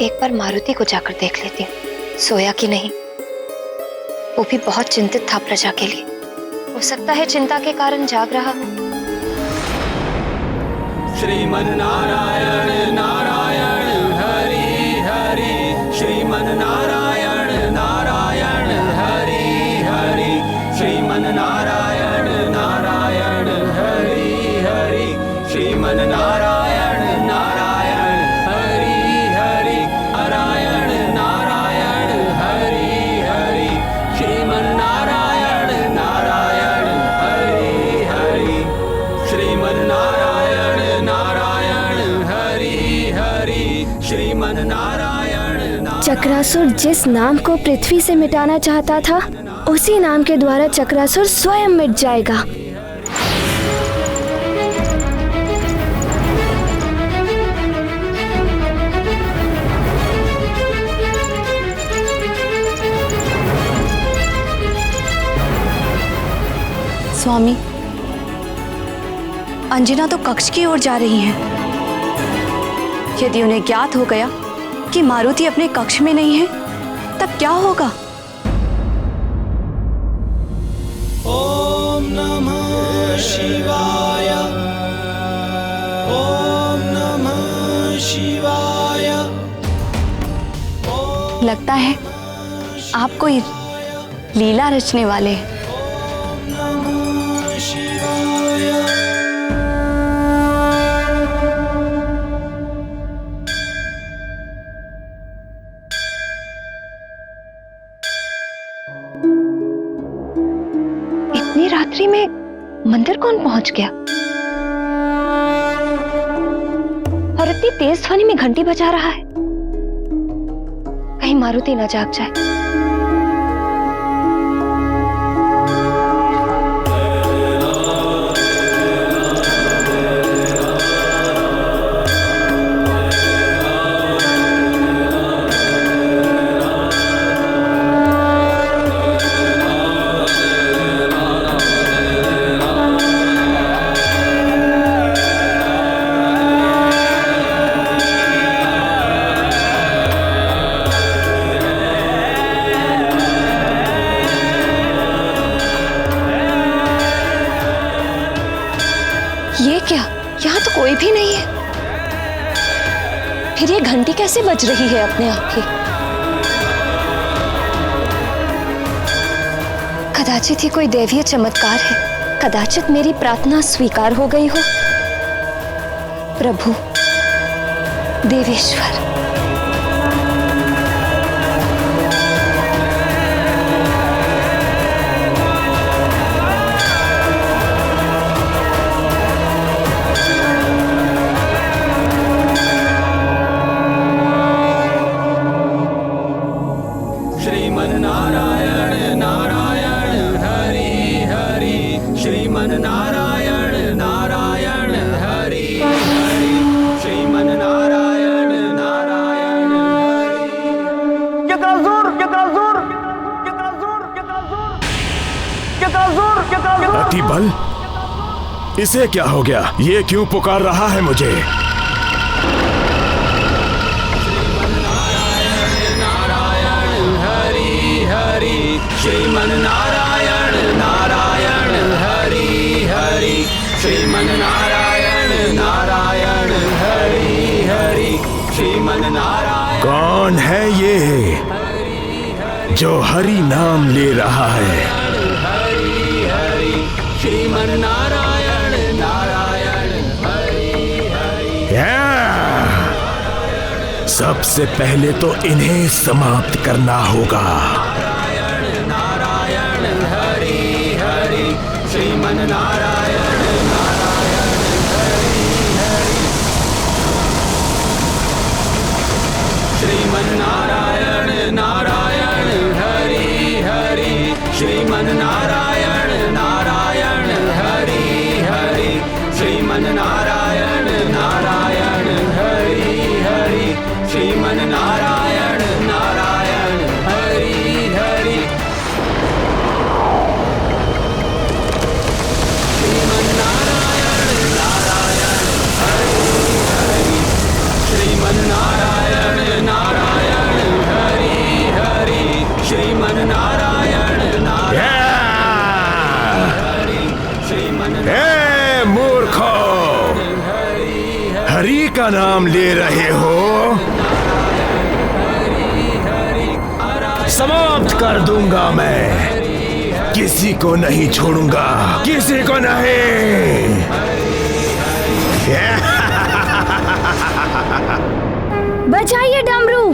एक बार मारुति को जाकर देख लेती हूँ, सोया कि नहीं। वो भी बहुत चिंतित था प्रजा के लिए। हो सकता है चिंता के कारण जाग रहा हो। श्रीमन्नारायण नारायण हरि हरि, श्रीमन्नारायण नारायण हरि हरि, श्रीमन्नारायण नारायण हरि हरि, श्रीमन्नारायण नारायण हरि हरि, नारायण नारायण हरि हरि, श्रीमन्नारायण नारायण हरि हरि, श्रीमन्नारायण नारायण हरि हरि, श्रीमन्नारायण। चक्रासुर जिस नाम को पृथ्वी से मिटाना चाहता था, उसी नाम के द्वारा चक्रासुर स्वयं मिट जाएगा। स्वामी, अंजना तो कक्ष की ओर जा रही हैं। यदि उन्हें ज्ञात हो गया कि मारुति अपने कक्ष में नहीं है, तब क्या होगा? ओम नमः शिवाय, ओम नमः शिवाय। लगता है आप कोई लीला रचने वाले हैं। इतनी रात्रि में मंदिर कौन पहुंच गया? और इतनी तेज ध्वनि में घंटी बजा रहा है। कहीं मारुति ना जाग जाए। ये क्या? यहाँ तो कोई भी नहीं है। फिर ये घंटी कैसे बज रही है अपने आप ही? कदाचित ही कोई दैवीय चमत्कार है। कदाचित मेरी प्रार्थना स्वीकार हो गई हो। प्रभु देवेश्वर, श्रीमन्नारायण नारायण हरि हरि, श्रीमन्नारायण नारायण हरि हरि, श्रीमन्नारायण नारायण हरि। चक्रासुर चक्रासुर चक्रासुर चक्रासुर चक्रासुर चक्रासुर। अतिबल, इसे क्या हो गया? ये क्यों पुकार रहा है मुझे? श्रीमन्नारायण नारायण हरि हरि, श्रीमन्नारायण नारायण हरि हरि, श्रीमन्नारायण। कौन है ये जो हरि नाम ले रहा है? हरि हरि, श्रीमन्नारायण नारायण हरि हरि। सबसे पहले तो इन्हें समाप्त करना होगा। श्रीमन्नारायण नारायण हरि हरि, श्रीमन्नारायण नारायण हरि हरि, श्रीमन्नारायण नारायण हरि हरि, श्रीमन्नारायण नारायण हरि हरि, श्रीमन्नारायण नारायण हरि का नाम ले रहे हो? समाप्त कर दूंगा मैं। किसी को नहीं छोड़ूंगा, किसी को नहीं। बचाइए डमरू।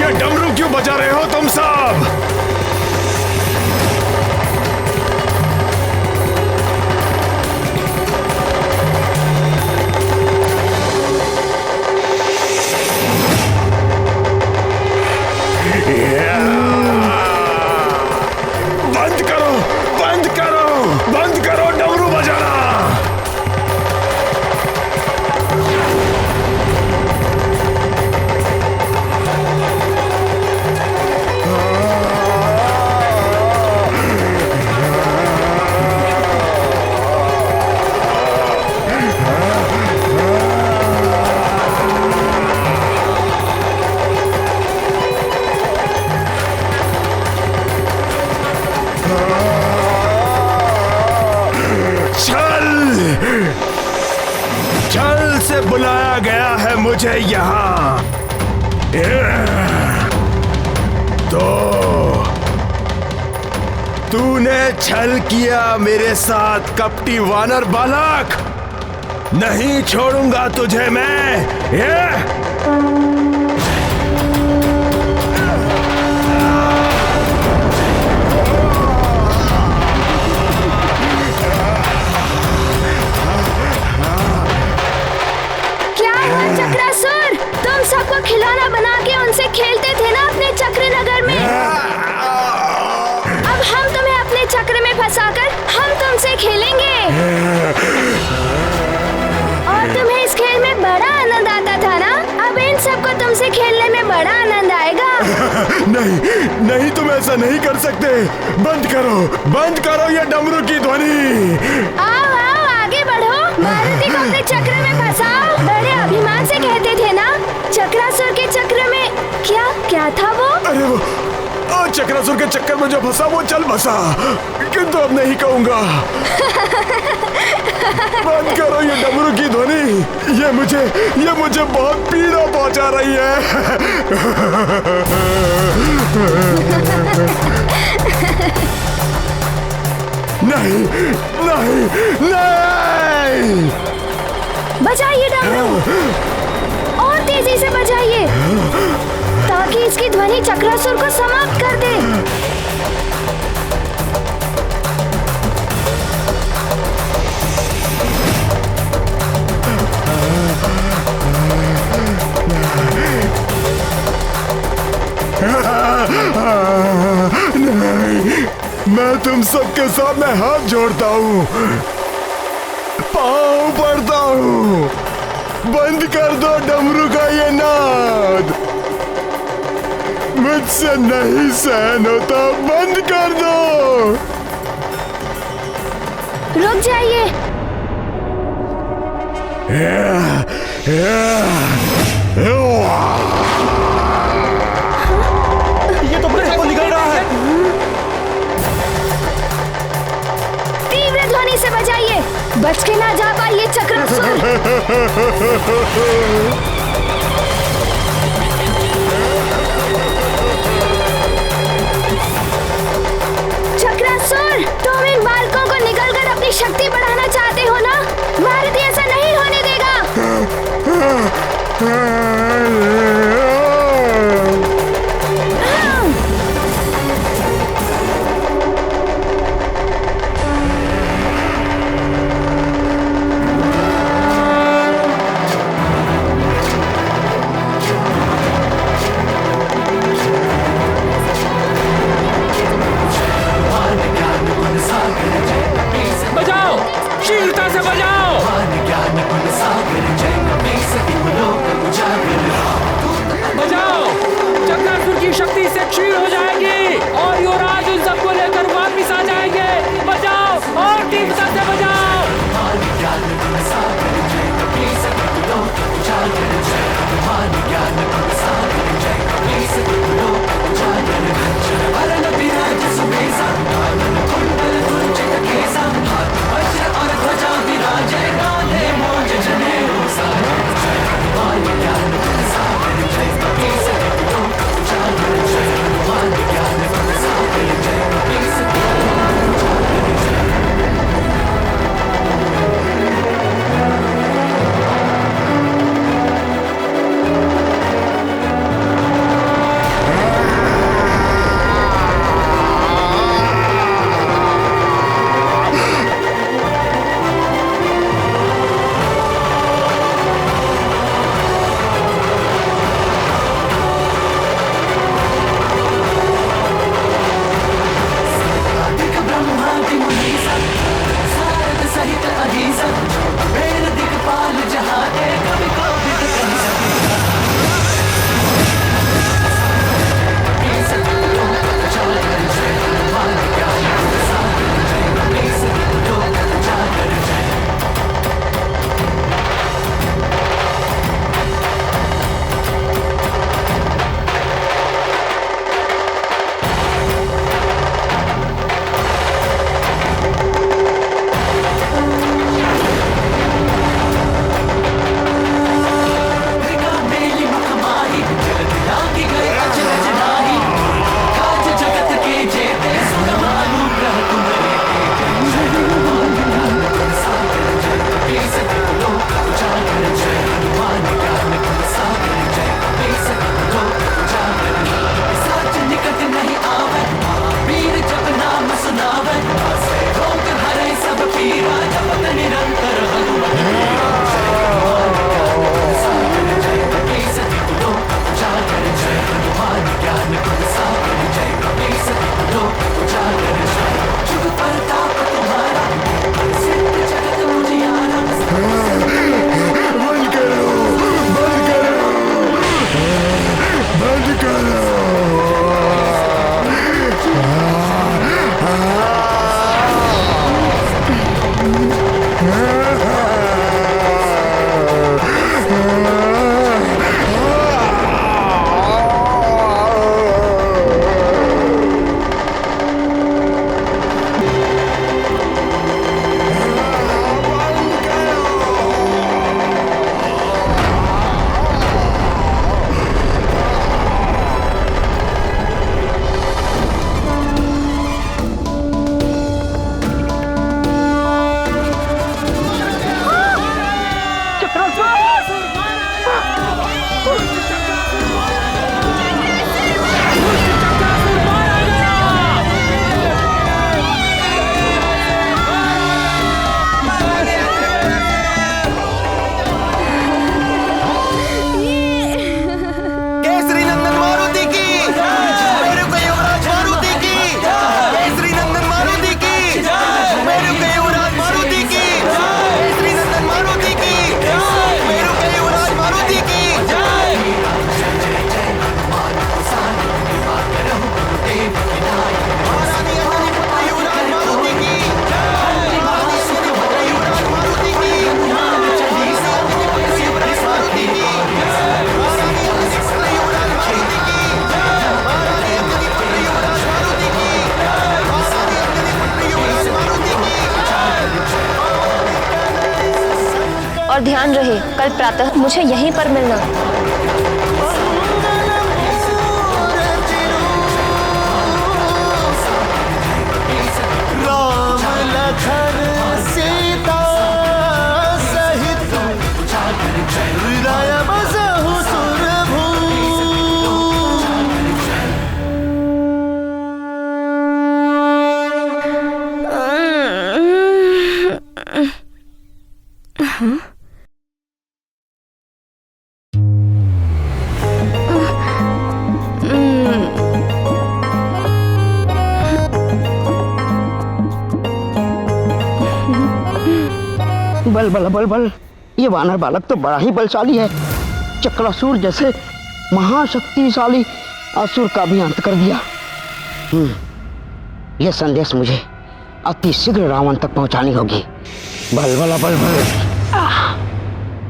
ये डमरू क्यों बजा रहे हो तुम सब? बंद करो, बंद करो, बंद करो डमरू बजाना। छल से बुलाया गया है मुझे यहाँ। तो तूने छल किया मेरे साथ कपटी वानर बालक। नहीं छोड़ूंगा तुझे मैं। चक्रासुर, तुम सबको खिलौना बना के उनसे खेलते थे ना अपने चक्र नगर में। अब हम तुम्हें अपने चक्र में फंसाकर हम तुमसे खेलेंगे। और तुम्हें इस खेल में बड़ा आनंद आता था ना, अब इन सबको तुमसे खेलने में बड़ा आनंद आएगा। नहीं नहीं, तुम ऐसा नहीं कर सकते। बंद करो ये डमरू की ध्वनि। आओ आओ आगे बढ़ो, मारुति को अपने चक्र में फंसाओ। बड़े अभिमान से कहते थे ना, चक्रासुर के चक्र में क्या था वो? अरे वो चक्रासुर के चक्कर में जो फंसा वो चल बसा, किंतु अब नहीं कहूंगा। बंद करो ये डमरू की ध्वनि। ये मुझे बहुत पीड़ा पहुंचा रही है। नहीं नहीं नहीं, बजाइए डमरू, और तेजी से बजाइए ताकि इसकी ध्वनि चक्रासुर को समाप्त कर दे। नहीं, मैं तुम सबके सामने हाथ जोड़ता हूँ, पाँव पड़ता हूँ। बंद कर दो डमरू का ये नाद। मुझसे नहीं सहन होता, बंद कर दो। रुक जाइए। ये तो ब्रेक को निकल रहा है। तीव्र ध्वनि से बजाइए, बच के ना जा पाइए चक्रासुर। चक्रासुर, तुम इन बालकों को निकलकर अपनी शक्ति बढ़ाना चाहते हो ना? मारुति ऐसा नहीं होने देगा। बजाओ, शीलता से बजाओ। बजाओ, चक्रासुर की शक्ति से क्षीण हो जाएगी और युवराज उन सबको और ध्यान रहे कल प्रातः मुझे यहीं पर मिलना। राम लखन सीता सहित हृदय बसहु सुरभू। बल बल बल बल, ये वानर बालक तो बड़ा ही बलशाली है। चक्रासुर जैसे महाशक्तिशाली असुर का भी अंत कर दिया। यह संदेश मुझे अति शीघ्र रावण तक पहुंचानी होगी। बल बला बल बल,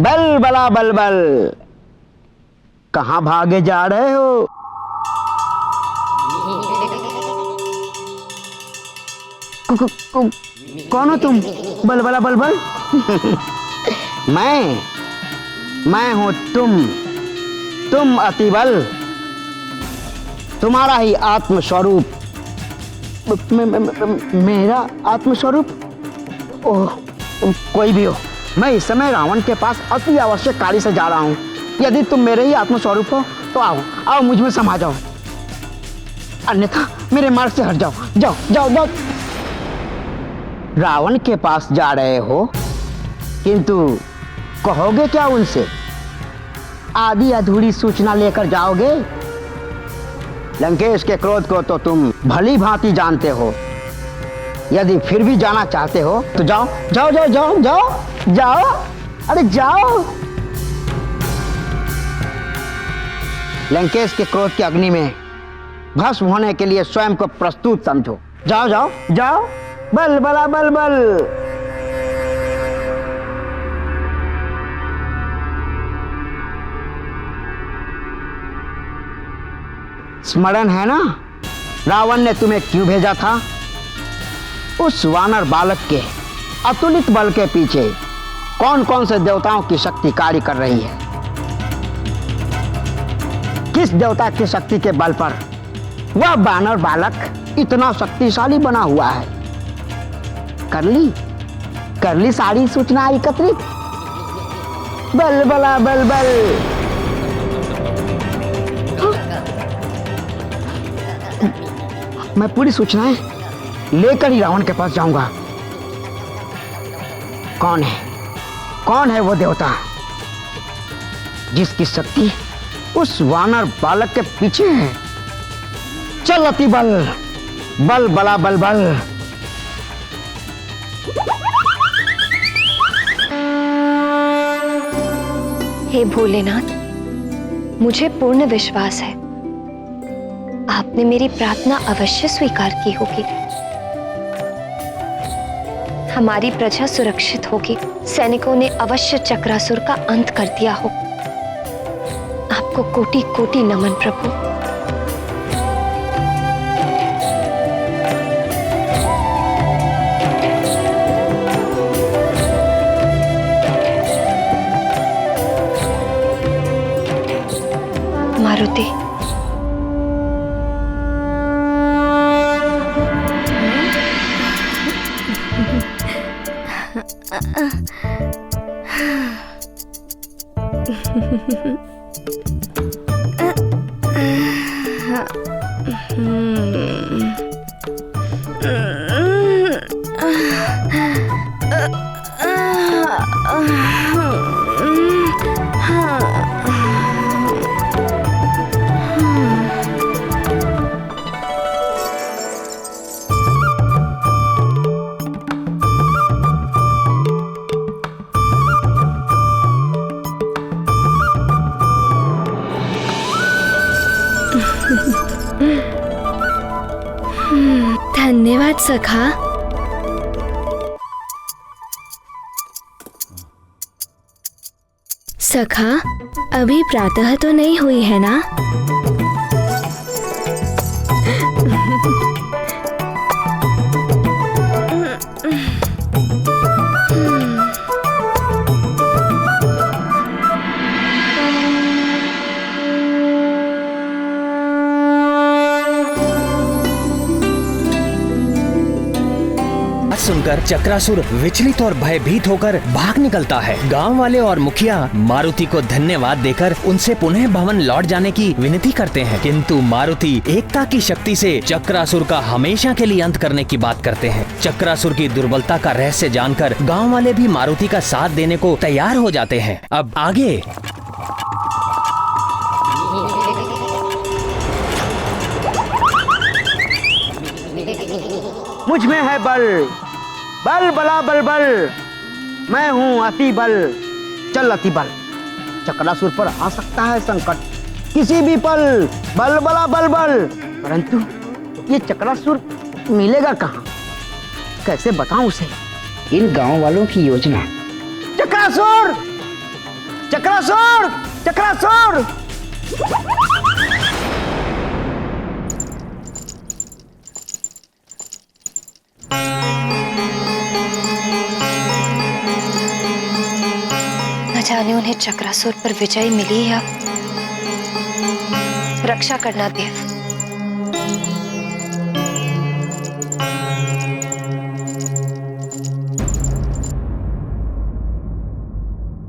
बल बला बल बल, कहाँ भागे जा रहे हो? कौन हो तुम? बल बला बल बल। मैं हूं तुम अतिबल, तुम्हारा ही आत्मस्वरूप। मेरा आत्मस्वरूप? ओह, कोई भी हो, मैं इस समय रावण के पास अति आवश्यक कार्य से जा रहा हूं। यदि तुम मेरे ही आत्मस्वरूप हो तो आओ मुझ में समा जाओ, अन्यथा मेरे मार्ग से हट जाओ। जाओ जाओ जाओ। रावण के पास जा रहे हो, किंतु कहोगे क्या उनसे? आधी अधूरी सूचना लेकर जाओगे? लंकेश के क्रोध को तो तुम भली भांति जानते हो। यदि फिर भी जाना चाहते हो तो जाओ जाओ जाओ जाओ जाओ जाओ, अरे जाओ। लंकेश के क्रोध की अग्नि में भस्म होने के लिए स्वयं को प्रस्तुत समझो। जाओ जाओ जाओ, बल बला बल बल। स्मरण है ना रावण ने तुम्हें क्यों भेजा था? उस वानर बालक के अतुलित बल के पीछे कौन कौन से देवताओं की शक्ति कार्य कर रही है? किस देवता की शक्ति के बल पर वह वानर बालक इतना शक्तिशाली बना हुआ है? कर ली सारी सूचना एकत्रित? बल बला बल बल। मैं पूरी सूचनाएं लेकर ही रावण के पास जाऊंगा। कौन है वो देवता जिसकी शक्ति उस वानर बालक के पीछे है? चल अति बल, बल बला बल बल। हे भोलेनाथ, मुझे पूर्ण विश्वास है आपने मेरी प्रार्थना अवश्य स्वीकार की होगी। हमारी प्रजा सुरक्षित होगी। सैनिकों ने अवश्य चक्रासुर का अंत कर दिया हो। आपको कोटि कोटि नमन प्रभु। मारुति, धन्यवाद सखा। सखा, अभी प्रातः तो नहीं हुई है ना? सुनकर चक्रासुर विचलित और भयभीत होकर भाग निकलता है। गांव वाले और मुखिया मारुति को धन्यवाद देकर उनसे पुनः भवन लौट जाने की विनती करते हैं, किंतु मारुति एकता की शक्ति से चक्रासुर का हमेशा के लिए अंत करने की बात करते हैं। चक्रासुर की दुर्बलता का रहस्य जानकर गांव वाले भी मारुति का साथ देने को तैयार हो जाते हैं। अब आगे मुझ में है बल, बल बला बल बल, मैं हूँ अति बल, चल अति बल। चक्रासुर पर आ सकता है संकट किसी भी पल, बल बला बल बल, परंतु ये चक्रासुर मिलेगा कहाँ, कैसे बताऊं उसे? इन गांव वालों की योजना। चक्रासुर, चक्रासुर, चक्रासुर! न जाने उन्हें चक्रासुर पर विजय मिली या रक्षा करना देव।